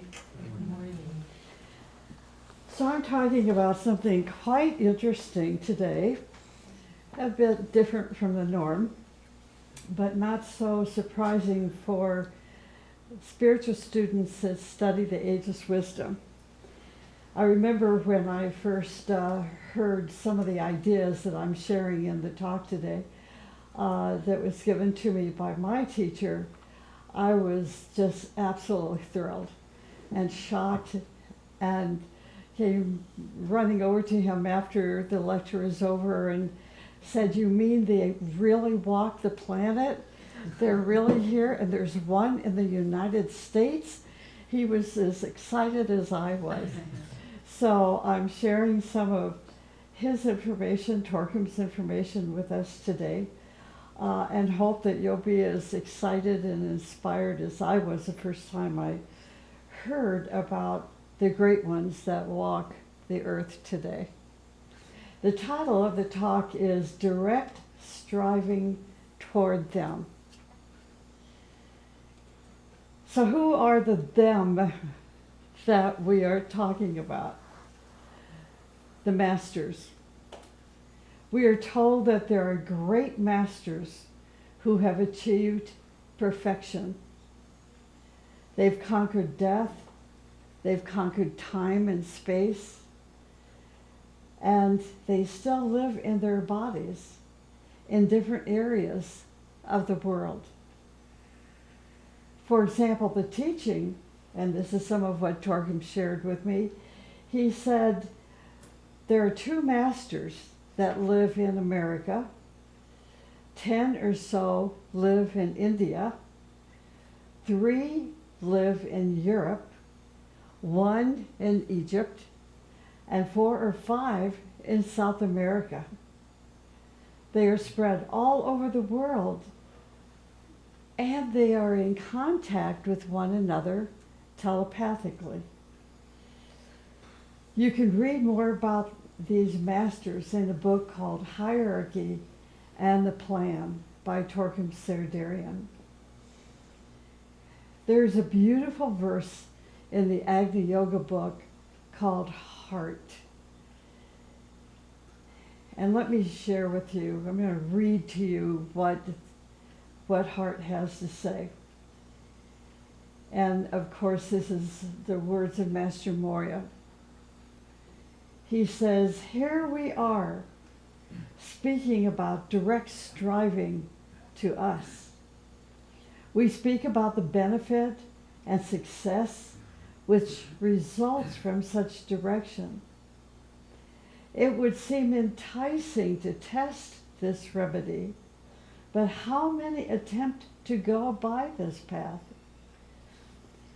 Good morning. So I'm talking about something quite interesting today, a bit different from the norm, but not so surprising for spiritual students that study the ageless wisdom. I remember when I first heard some of the ideas that I'm sharing in the talk today that was given to me by my teacher. I was just absolutely thrilled and shocked, and came running over to him after the lecture was over and said, "You mean they really walk the planet? They're really here, and there's one in the United States?" He was as excited as I was. So I'm sharing some of his information, Torkim's information, with us today, and hope that you'll be as excited and inspired as I was the first time I heard about the great ones that walk the earth today. The title of the talk is Direct Striving Toward Them. So who are the them that we are talking about? The masters. We are told that there are great masters who have achieved perfection. They've conquered death, they've conquered time and space, and they still live in their bodies in different areas of the world. For example, the teaching, and this is some of what Torkim shared with me, he said there are 2 masters that live in America, 10 or so live in India, 3 live in Europe, 1 in Egypt, and 4 or 5 in South America. They are spread all over the world, and they are in contact with one another telepathically. You can read more about these masters in a book called Hierarchy and the Plan by Torkim Serdarian. There's a beautiful verse in the Agni Yoga book called Heart. And let me share with you, I'm going to read to you what Heart has to say. And of course, this is the words of Master Moria. He says, "Here we are, speaking about direct striving to us. We speak about the benefit and success which results from such direction. It would seem enticing to test this remedy, but how many attempt to go by this path?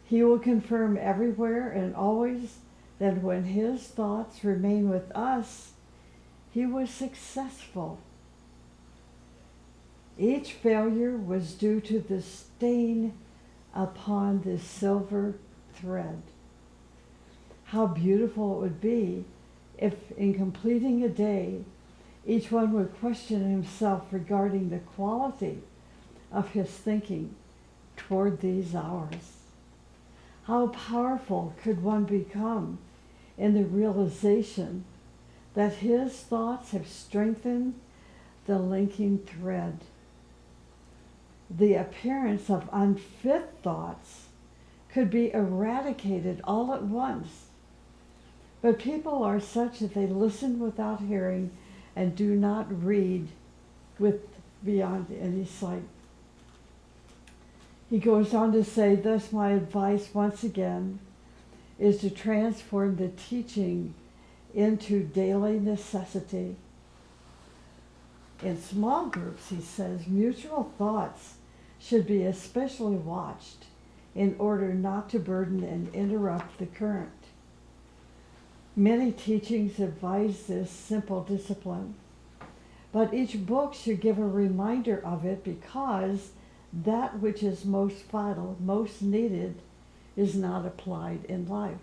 He will confirm everywhere and always that when his thoughts remain with us, he was successful. Each failure was due to the stain upon this silver thread. How beautiful it would be if, in completing a day, each one would question himself regarding the quality of his thinking toward these hours. How powerful could one become in the realization that his thoughts have strengthened the linking thread. The appearance of unfit thoughts could be eradicated all at once. But people are such that they listen without hearing and do not read with beyond any sight." He goes on to say, "Thus my advice once again is to transform the teaching into daily necessity. In small groups," he says, "mutual thoughts should be especially watched in order not to burden and interrupt the current. Many teachings advise this simple discipline, but each book should give a reminder of it because that which is most vital, most needed, is not applied in life.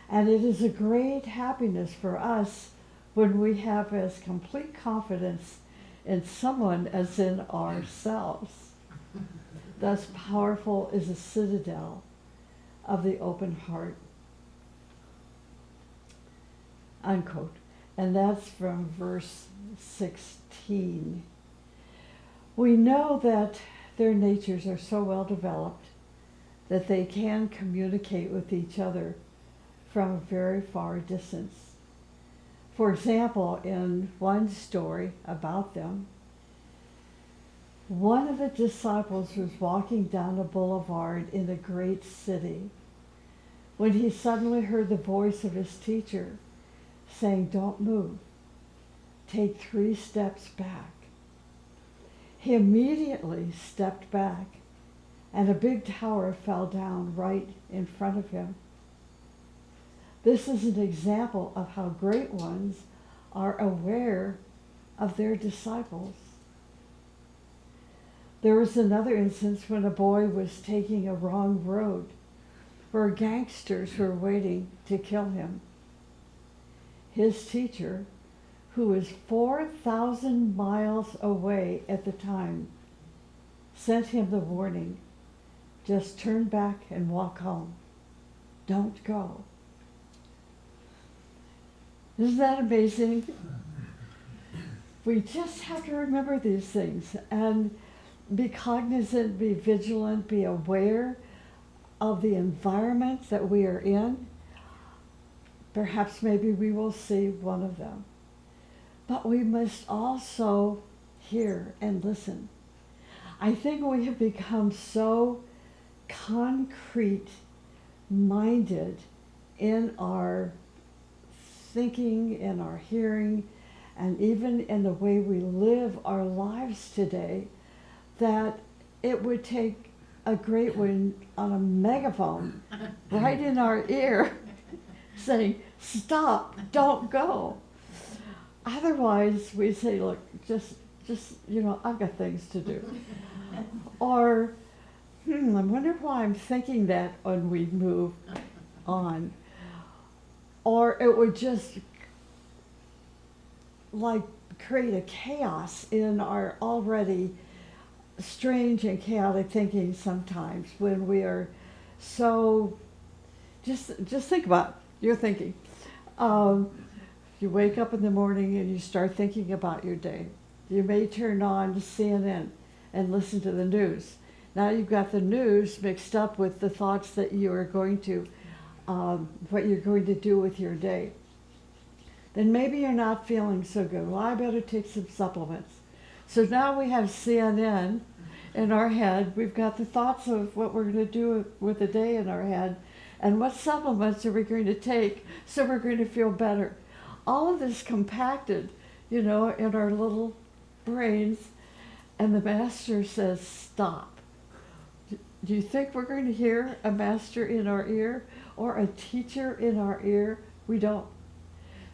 And it is a great happiness for us when we have as complete confidence in someone as in ourselves. Thus powerful is a citadel of the open heart. Unquote. And that's from verse 16. We know that their natures are so well developed that they can communicate with each other from a very far distance. For example, in one story about them, one of the disciples was walking down a boulevard in a great city when he suddenly heard the voice of his teacher saying, "Don't move. Take 3 steps back." He immediately stepped back, and a big tower fell down right in front of him. This is an example of how great ones are aware of their disciples. There was another instance when a boy was taking a wrong road, where gangsters were waiting to kill him. His teacher, who was 4,000 miles away at the time, sent him the warning, "Just turn back and walk home. Don't go." Isn't that amazing? We just have to remember these things and be cognizant, be vigilant, be aware of the environment that we are in. Perhaps maybe we will see one of them. But we must also hear and listen. I think we have become so concrete minded in our thinking, in our hearing, and even in the way we live our lives today, that it would take a great one on a megaphone right in our ear saying, "Stop, don't go." Otherwise, we say, "Look, just, I've got things to do." Or, I wonder why I'm thinking that when we move on. Or it would just like create a chaos in our already strange and chaotic thinking sometimes when we are so, just think about your thinking. You wake up in the morning and you start thinking about your day. You may turn on CNN and listen to the news. Now you've got the news mixed up with the thoughts that you are going to, what you're going to do with your day. Then maybe you're not feeling so good. Well, I better take some supplements. So now we have CNN in our head. We've got the thoughts of what we're going to do with the day in our head. And what supplements are we going to take so we're going to feel better? All of this compacted, in our little brains. And the master says, "Stop." Do you think we're going to hear a master in our ear or a teacher in our ear? We don't.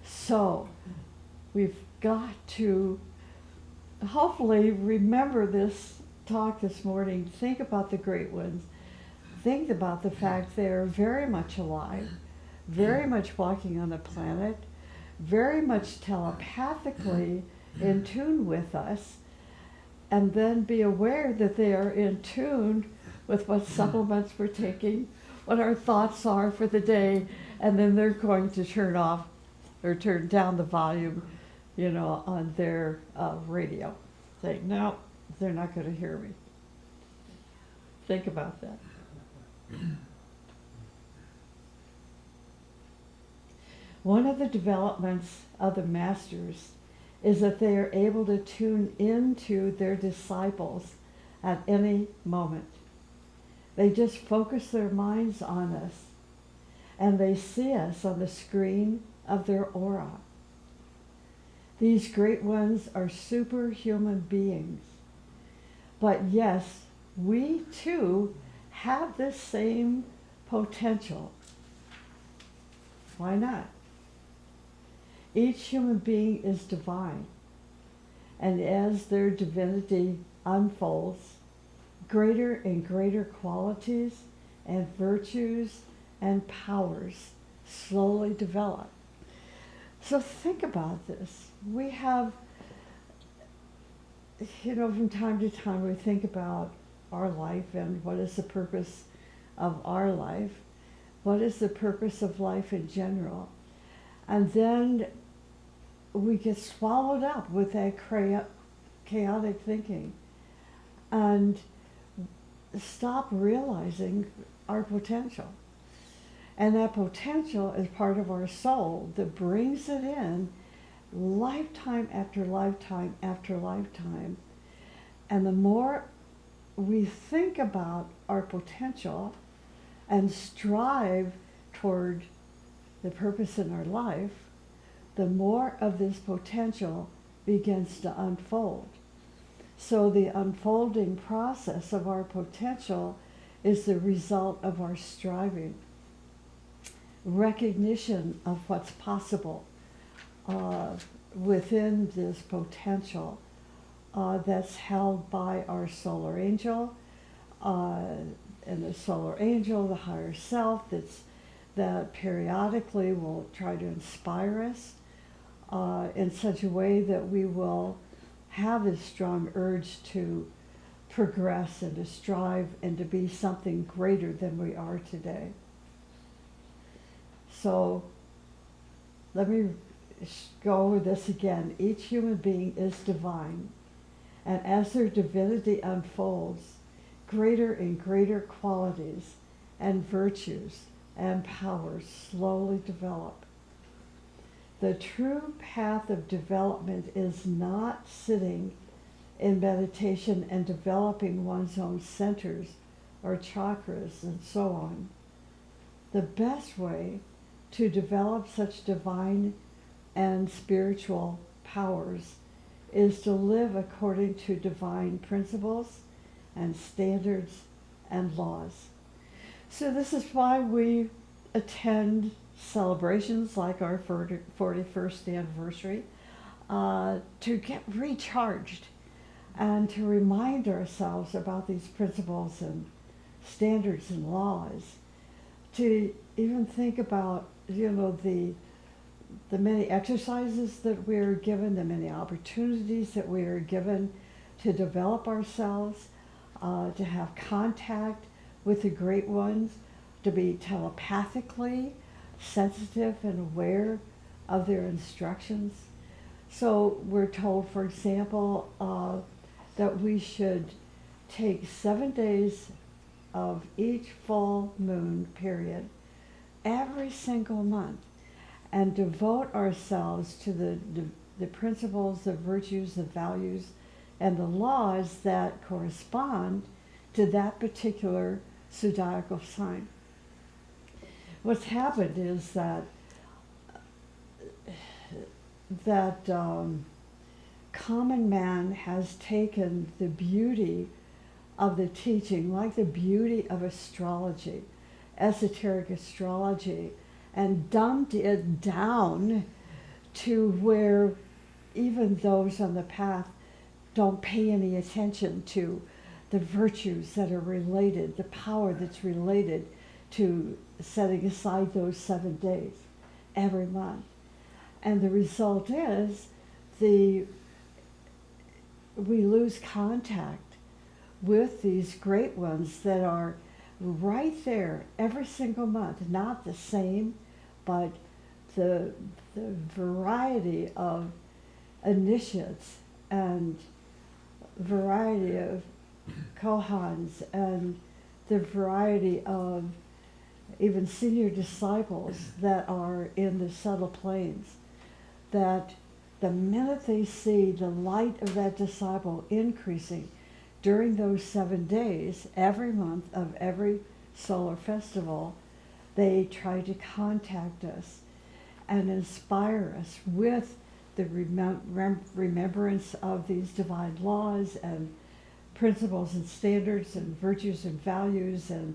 So we've got to hopefully remember this talk this morning. Think about the great ones. Think about the fact they are very much alive, very much walking on the planet, very much telepathically in tune with us, and then be aware that they are in tune with what supplements we're taking, what our thoughts are for the day, and then they're going to turn off or turn down the volume, on their radio. Saying, "No, they're not going to hear me." Think about that. One of the developments of the masters is that they are able to tune into their disciples at any moment. They just focus their minds on us, and they see us on the screen of their aura. These great ones are superhuman beings. But yes, we too have this same potential. Why not? Each human being is divine, and as their divinity unfolds, greater and greater qualities and virtues and powers slowly develop. So think about this. We have, from time to time we think about our life and what is the purpose of our life. What is the purpose of life in general? And then we get swallowed up with that chaotic thinking and stop realizing our potential. And that potential is part of our soul that brings it in lifetime after lifetime after lifetime. And the more we think about our potential and strive toward the purpose in our life, the more of this potential begins to unfold. So the unfolding process of our potential is the result of our striving, recognition of what's possible within this potential that's held by our solar angel, and the solar angel, the higher self, that periodically will try to inspire us in such a way that we will have this strong urge to progress and to strive and to be something greater than we are today. So let me go over this again. Each human being is divine, and as their divinity unfolds, greater and greater qualities and virtues and powers slowly develop. The true path of development is not sitting in meditation and developing one's own centers or chakras and so on. The best way to develop such divine and spiritual powers is to live according to divine principles and standards and laws. So this is why we attend celebrations like our 41st anniversary, to get recharged and to remind ourselves about these principles and standards and laws, to even think about, the many exercises that we're given, the many opportunities that we are given to develop ourselves, to have contact with the great ones, to be telepathically sensitive and aware of their instructions. So we're told, for example, that we should take 7 days of each full moon period every single month and devote ourselves to the principles, the virtues, the values, and the laws that correspond to that particular zodiacal sign. What's happened is that common man has taken the beauty of the teaching, like the beauty of astrology, esoteric astrology, and dumbed it down to where even those on the path don't pay any attention to the virtues that are related, the power that's related to setting aside those 7 days every month. And the result is we lose contact with these great ones that are right there every single month, not the same, but the variety of initiates and variety of kohans and the variety of even senior disciples that are in the subtle planes, that the minute they see the light of that disciple increasing during those 7 days, every month of every solar festival, they try to contact us and inspire us with the remembrance of these divine laws and principles and standards and virtues and values, and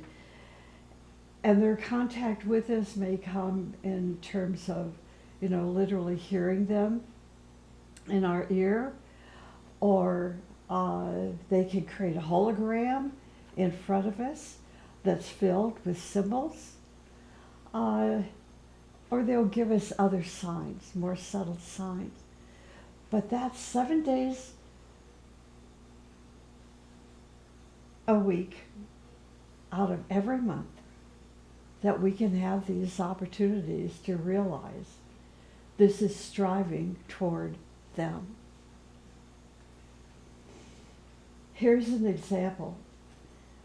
their contact with us may come in terms of, literally hearing them in our ear, or they can create a hologram in front of us that's filled with symbols, or they'll give us other signs, more subtle signs. But that's 7 days a week out of every month that we can have these opportunities to realize this is striving toward them. Here's an example.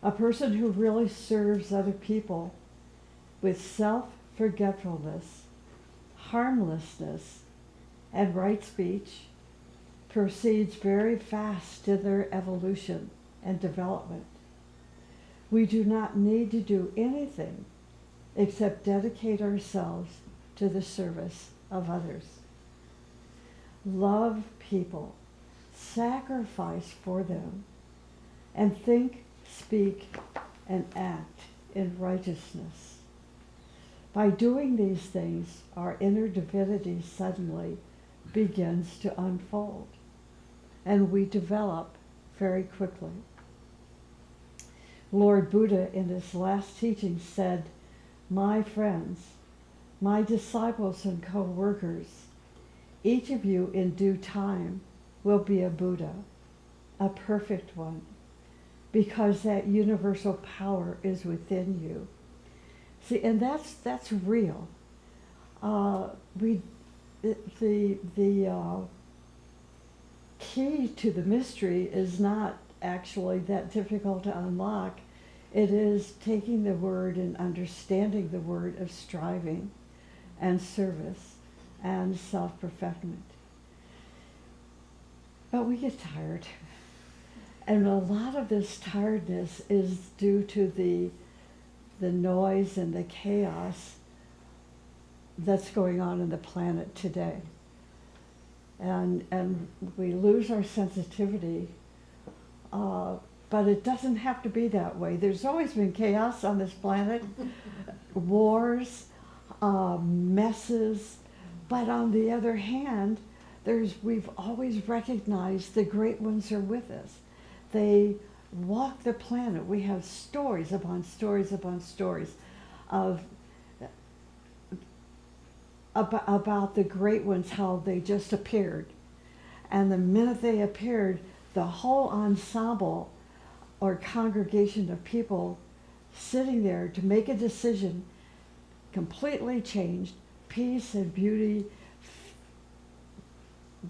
A person who really serves other people with self-forgetfulness, harmlessness, and right speech proceeds very fast in their evolution and development. We do not need to do anything except dedicate ourselves to the service of others. Love people, sacrifice for them, and think, speak, and act in righteousness. By doing these things, our inner divinity suddenly begins to unfold, and we develop very quickly. Lord Buddha, in his last teaching, said, "My friends, my disciples and co-workers, each of you in due time will be a Buddha, a perfect one, because that universal power is within you." See, and that's real. The key to the mystery is not actually that difficult to unlock. It is taking the word and understanding the word of striving and service and self-perfectment. But we get tired. And a lot of this tiredness is due to the noise and the chaos that's going on in the planet today. And we lose our sensitivity, but it doesn't have to be that way. There's always been chaos on this planet, wars, messes, but on the other hand, we've always recognized the great ones are with us. They walk the planet. We have stories upon stories upon stories about the great ones, how they just appeared. And the minute they appeared, the whole ensemble or congregation of people sitting there to make a decision completely changed. Peace and beauty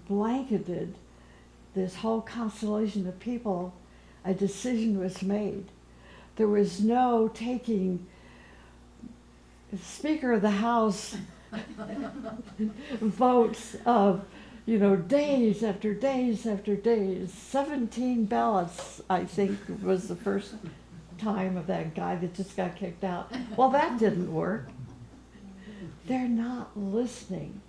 blanketed this whole constellation of people. A decision was made. There was no taking the Speaker of the House votes of, days after days after days. 17 ballots, I think, was the first time of that guy that just got kicked out. Well, that didn't work. They're not listening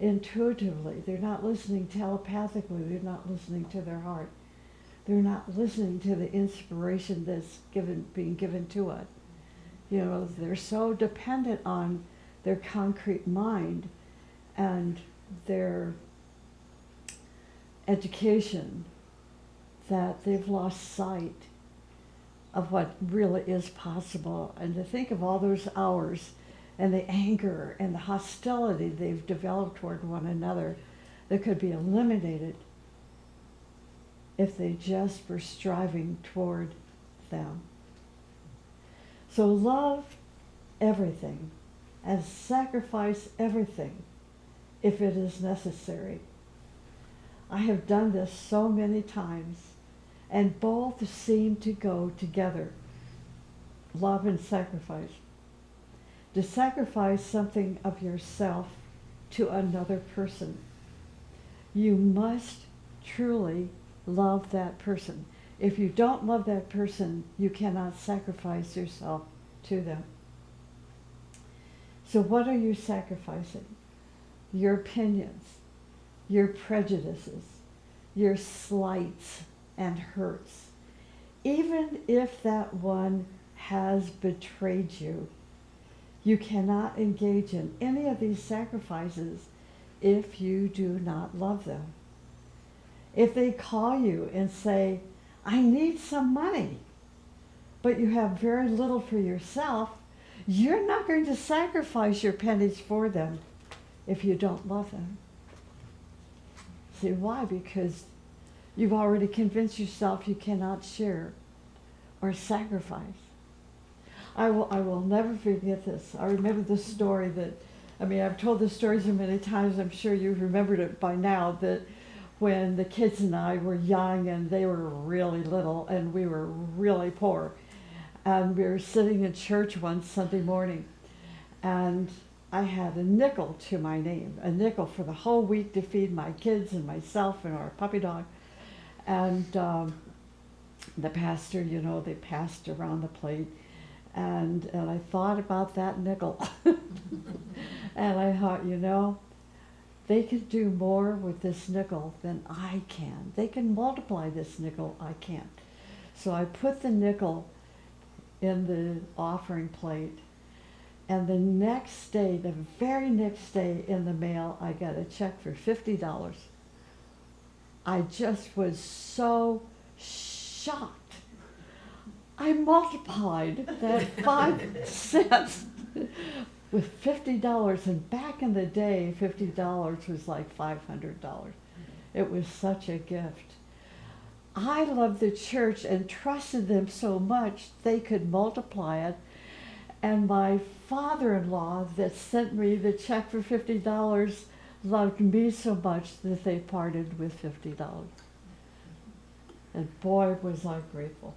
intuitively. They're not listening telepathically. They're not listening to their heart. They're not listening to the inspiration that's being given to us. They're so dependent on their concrete mind and their education that they've lost sight of what really is possible. And to think of all those hours and the anger and the hostility they've developed toward one another that could be eliminated if they just were striving toward them. So love everything and sacrifice everything if it is necessary. I have done this so many times, and both seem to go together, love and sacrifice. To sacrifice something of yourself to another person, you must truly love that person. If you don't love that person, you cannot sacrifice yourself to them. So what are you sacrificing? Your opinions, your prejudices, your slights and hurts. Even if that one has betrayed you, you cannot engage in any of these sacrifices if you do not love them. If they call you and say, "I need some money," but you have very little for yourself, you're not going to sacrifice your pennies for them if you don't love them. See, why? Because you've already convinced yourself you cannot share or sacrifice. I will never forget this. I remember this story that, I mean, I've told this story so many times, I'm sure you've remembered it by now, that when the kids and I were young and they were really little and we were really poor, and we were sitting in church one Sunday morning, and I had a nickel to my name, a nickel for the whole week to feed my kids and myself and our puppy dog. And the pastor, you know, they passed around the plate, and I thought about that nickel. And I thought, you know, they could do more with this nickel than I can. They can multiply this nickel, I can't. So I put the nickel in the offering plate, and the next day, the very next day in the mail, I got a check for $50. I just was so shocked. I multiplied that 5 cents with $50, and back in the day, $50 was like $500. It was such a gift. I loved the church and trusted them so much they could multiply it. And my father-in-law that sent me the check for $50 loved me so much that they parted with $50. And boy, was I grateful.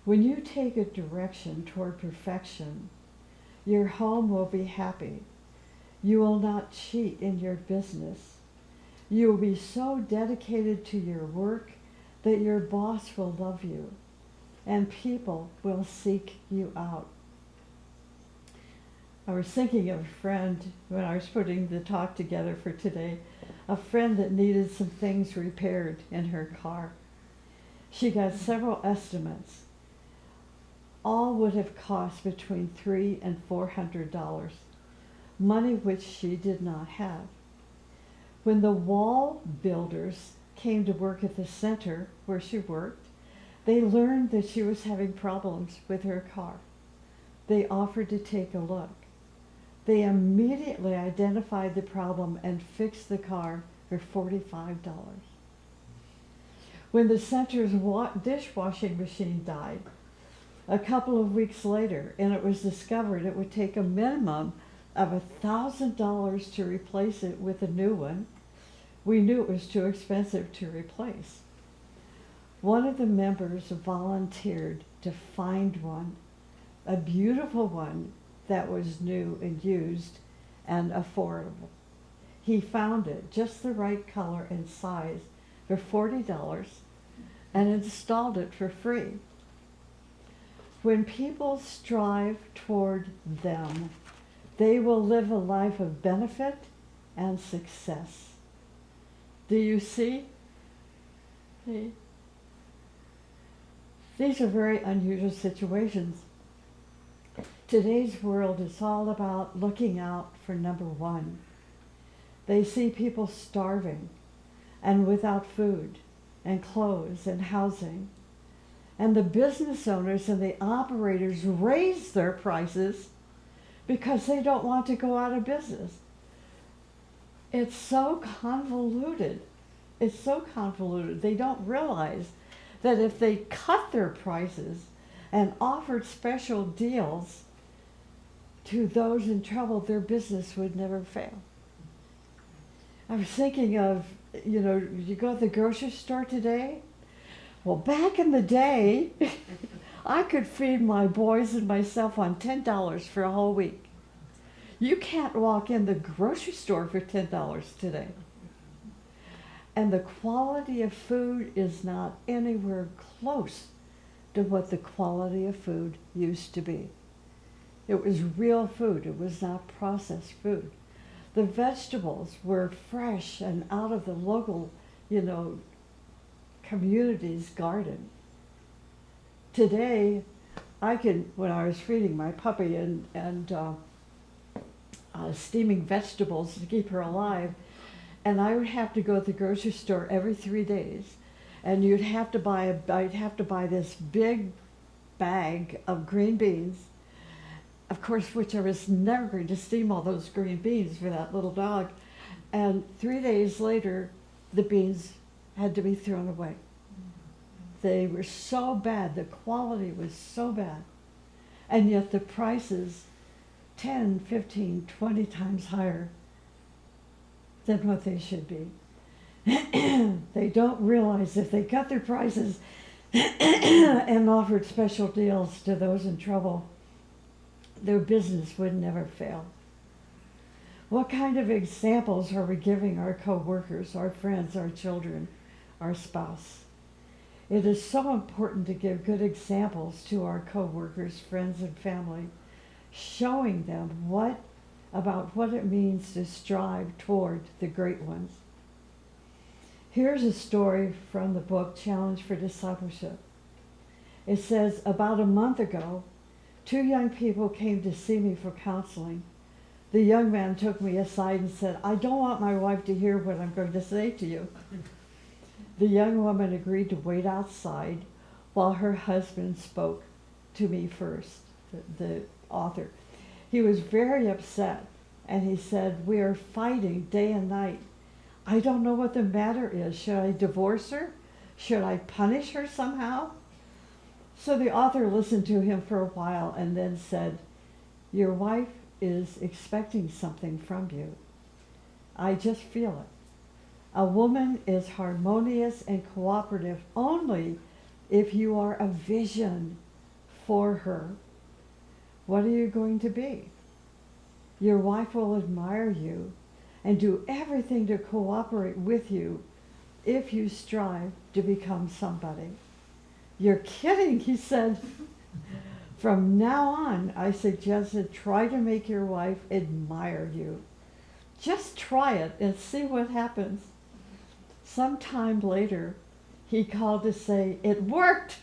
When you take a direction toward perfection, your home will be happy. You will not cheat in your business. You will be so dedicated to your work that your boss will love you, and people will seek you out. I was thinking of a friend when I was putting the talk together for today, a friend that needed some things repaired in her car. She got several estimates. All would have cost between $300 and $400, money which she did not have. When the wall builders came to work at the center where she worked, they learned that she was having problems with her car. They offered to take a look. They immediately identified the problem and fixed the car for $45. When the center's dishwashing machine died, a couple of weeks later, and it was discovered it would take a minimum of $1,000 to replace it with a new one, we knew it was too expensive to replace. One of the members volunteered to find one, a beautiful one that was new and used and affordable. He found it, just the right color and size, for $40 and installed it for free. When people strive toward them, they will live a life of benefit and success. Do you see? See? These are very unusual situations. Today's world is all about looking out for number one. They see people starving and without food and clothes and housing. And the business owners and the operators raise their prices because they don't want to go out of business. It's so convoluted. It's so convoluted. They don't realize that if they cut their prices and offered special deals to those in trouble, their business would never fail. I was thinking of, you go to the grocery store today. Well, back in the day, I could feed my boys and myself on $10 for a whole week. You can't walk in the grocery store for $10 today. And the quality of food is not anywhere close to what the quality of food used to be. It was real food. It was not processed food. The vegetables were fresh and out of the local, community's garden. Today, when I was feeding my puppy and steaming vegetables to keep her alive, and I would have to go to the grocery store every 3 days, and I'd have to buy this big bag of green beans, of course, which I was never going to steam all those green beans for that little dog. And 3 days later, the beans had to be thrown away. They were so bad, the quality was so bad, and yet the prices 10, 15, 20 times higher than what they should be. They don't realize if they cut their prices and offered special deals to those in trouble, their business would never fail. What kind of examples are we giving our co-workers, our friends, our children, our spouse? It is so important to give good examples to our co-workers, friends, and family, showing them about what it means to strive toward the great ones. Here's a story from the book Challenge for Discipleship. It says, about a month ago, 2 young people came to see me for counseling. The young man took me aside and said, I don't want my wife to hear what I'm going to say to you. The young woman agreed to wait outside while her husband spoke to me first, the author. He was very upset, and he said, we are fighting day and night. I don't know what the matter is. Should I divorce her? Should I punish her somehow? So the author listened to him for a while and then said, your wife is expecting something from you. I just feel it. A woman is harmonious and cooperative only if you are a vision for her. What are you going to be? Your wife will admire you and do everything to cooperate with you if you strive to become somebody. You're kidding, he said. From now on, I suggested try to make your wife admire you. Just try it and see what happens. Some time later, he called to say, it worked.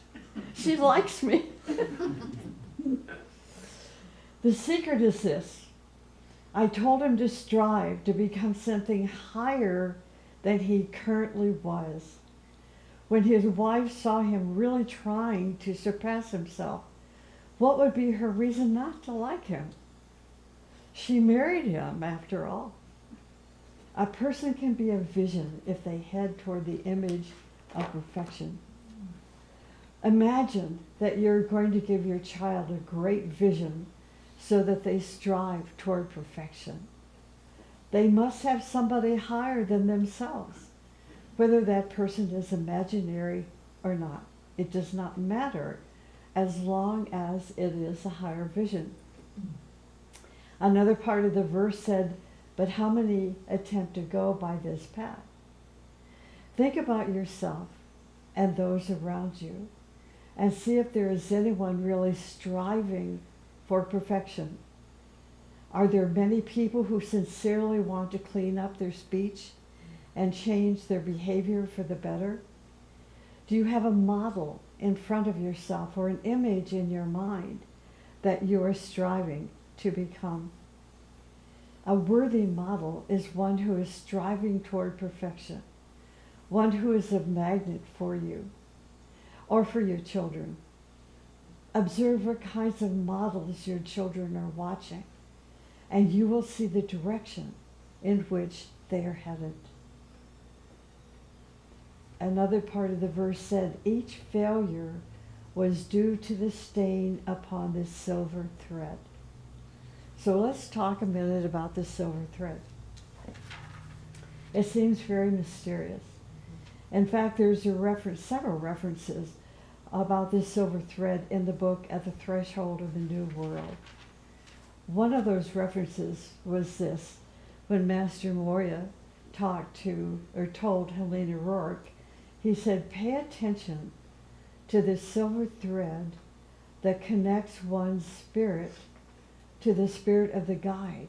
She likes me. The secret is this. I told him to strive to become something higher than he currently was. When his wife saw him really trying to surpass himself, what would be her reason not to like him? She married him, after all. A person can be a vision if they head toward the image of perfection. Imagine that you're going to give your child a great vision so that they strive toward perfection. They must have somebody higher than themselves, whether that person is imaginary or not. It does not matter as long as it is a higher vision. Another part of the verse said, but how many attempt to go by this path? Think about yourself and those around you and see if there is anyone really striving for perfection. Are there many people who sincerely want to clean up their speech and change their behavior for the better? Do you have a model in front of yourself or an image in your mind that you are striving to become? A worthy model is one who is striving toward perfection, one who is a magnet for you or for your children. Observe what kinds of models your children are watching, and you will see the direction in which they are headed. Another part of the verse said, each failure was due to the stain upon this silver thread. So let's talk a minute about the silver thread. It seems very mysterious. In fact, there's several references about this silver thread in the book At the Threshold of the New World. One of those references was this, when Master Moria told Helena Rourke, he said, pay attention to the silver thread that connects one's spirit to the spirit of the guide,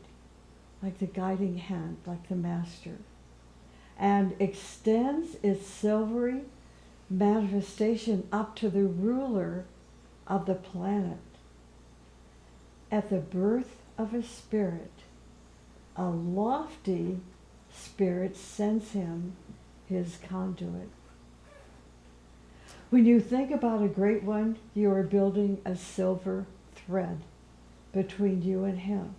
like the guiding hand, like the master, and extends its silvery manifestation up to the ruler of the planet. At the birth of a spirit, a lofty spirit sends him his conduit. When you think about a great one, you are building a silver thread between you and him.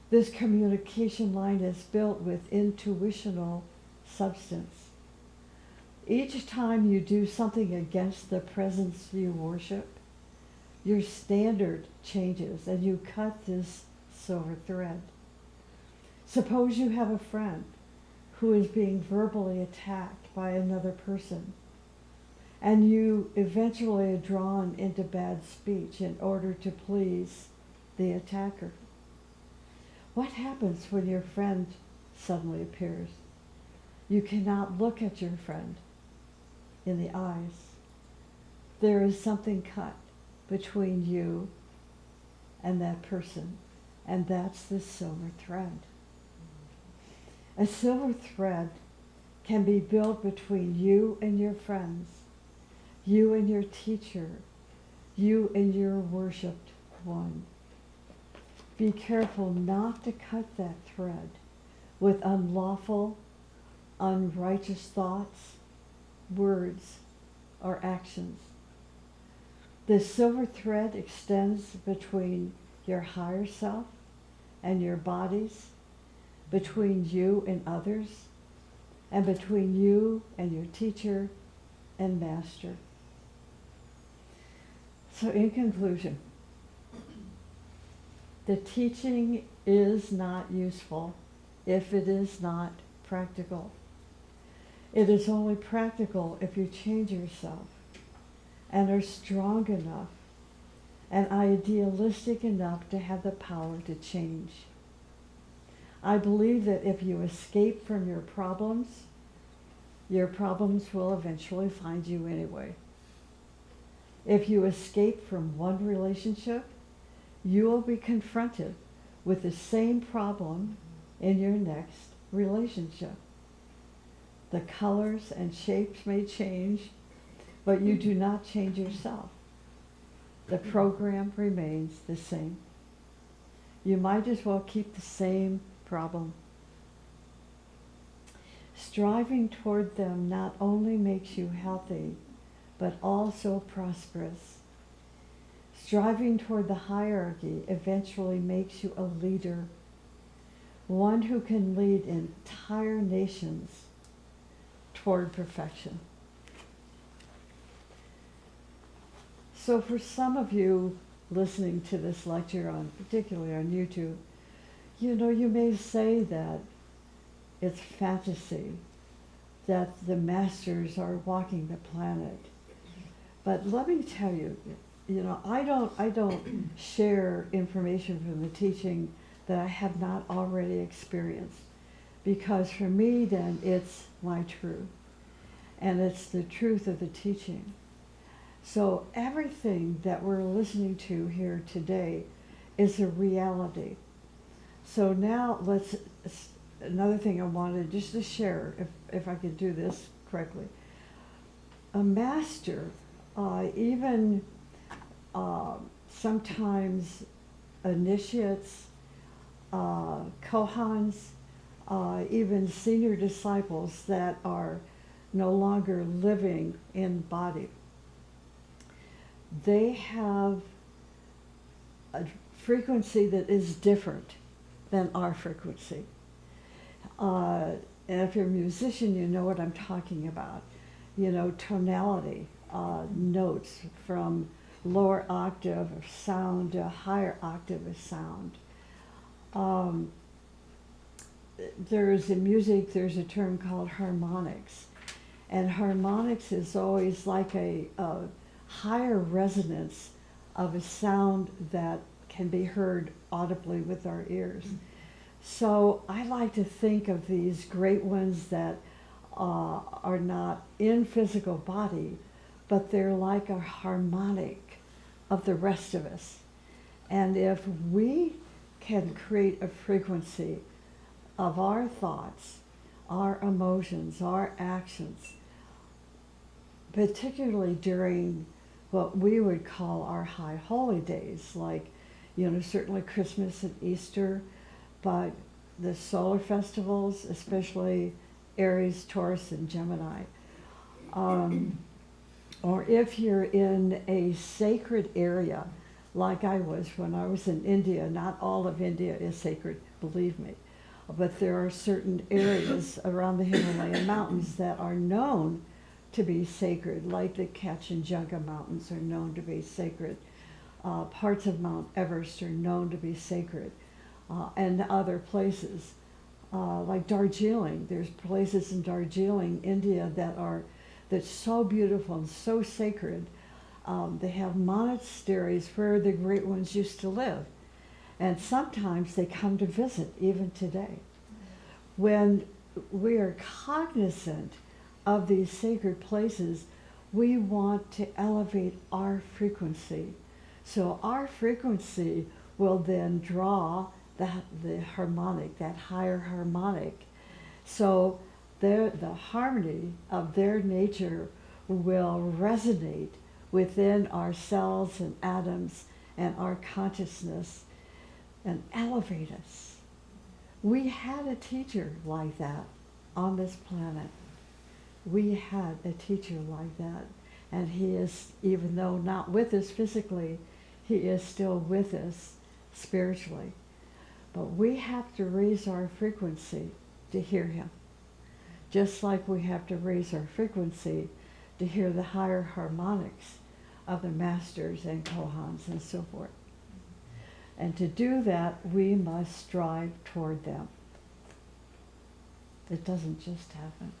This communication line is built with intuitional substance. Each time you do something against the presence you worship, your standard changes and you cut this silver thread. Suppose you have a friend who is being verbally attacked by another person, and you eventually are drawn into bad speech in order to please the attacker. What happens when your friend suddenly appears? You cannot look at your friend in the eyes. There is something cut between you and that person, and that's the silver thread. A silver thread can be built between you and your friends, you and your teacher, you and your worshipped one. Be careful not to cut that thread with unlawful, unrighteous thoughts, words, or actions. The silver thread extends between your higher self and your bodies, between you and others, and between you and your teacher and master. So in conclusion, the teaching is not useful if it is not practical. It is only practical if you change yourself and are strong enough and idealistic enough to have the power to change. I believe that if you escape from your problems will eventually find you anyway. If you escape from one relationship, you will be confronted with the same problem in your next relationship. The colors and shapes may change, but you do not change yourself. The program remains the same. You might as well keep the same problem. Striving toward them not only makes you healthy, but also prosperous. Striving toward the hierarchy eventually makes you a leader, one who can lead entire nations toward perfection. So for some of you listening to this lecture, particularly on YouTube, you may say that it's fantasy, that the masters are walking the planet. But let me tell you, I don't share information from the teaching that I have not already experienced, because for me then it's my truth, and it's the truth of the teaching. So everything that we're listening to here today is a reality. So now another thing I wanted just to share, if I could do this correctly. A master, even sometimes initiates, kohans, even senior disciples that are no longer living in body, they have a frequency that is different than our frequency. And if you're a musician, you know what I'm talking about. Tonality, notes from lower octave of sound to higher octave of sound. In music, there's a term called harmonics. And harmonics is always like a higher resonance of a sound that can be heard audibly with our ears. So I like to think of these great ones that are not in physical body, but they're like a harmonic of the rest of us. And if we can create a frequency of our thoughts, our emotions, our actions, particularly during what we would call our high holy days, like, certainly Christmas and Easter, but the solar festivals, especially Aries, Taurus, and Gemini. Or if you're in a sacred area, like I was when I was in India. Not all of India is sacred, believe me. But there are certain areas around the Himalayan mountains that are known to be sacred, like the Kanchenjunga Mountains are known to be sacred. Parts of Mount Everest are known to be sacred, and other places. Like Darjeeling, there's places in Darjeeling, India, that's so beautiful and so sacred. They have monasteries where the great ones used to live, and sometimes they come to visit even today. When we are cognizant of these sacred places, we want to elevate our frequency. So our frequency will then draw the harmonic, that higher harmonic. So the harmony of their nature will resonate within our cells and atoms and our consciousness and elevate us. We had a teacher like that on this planet. We had a teacher like that. And he is, even though not with us physically, he is still with us spiritually. But we have to raise our frequency to hear him. Just like we have to raise our frequency to hear the higher harmonics of the masters and kohans and so forth. And to do that, we must strive toward them. It doesn't just happen.